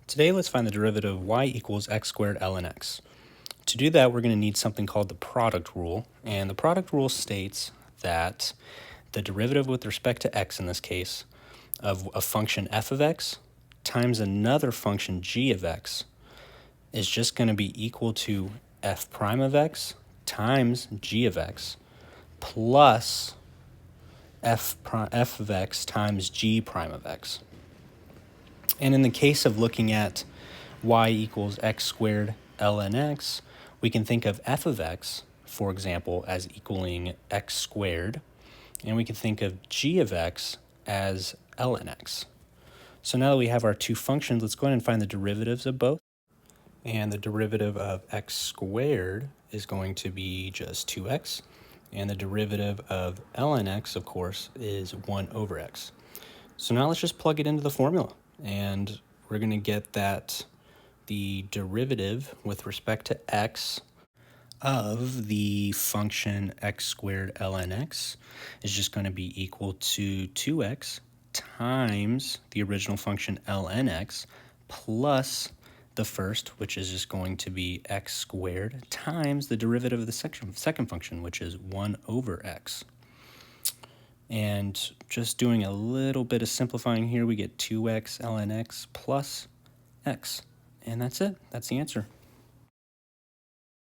Today, let's find the derivative of y equals x squared ln x. To do that, we're going to need something called the product rule. And the product rule states that the derivative with respect to x in this case of a function f of x times another function g of x is just going to be equal to f prime of x times g of x plus f of x times g prime of x. And in the case of looking at y equals x squared ln x, we can think of f of x, for example, as equaling x squared, and we can think of g of x as ln x. So now that we have our two functions, let's go ahead and find the derivatives of both. And the derivative of x squared is going to be just 2x, and the derivative of ln x, of course, is 1 over x. So now let's just plug it into the formula, and we're going to get that the derivative with respect to x of the function x squared ln x is just going to be equal to 2x times the original function ln x plus the first, which is just going to be x squared, times the derivative of the second function, which is 1 over x. And just doing a little bit of simplifying here, we get 2x ln x plus x. And that's it. That's the answer.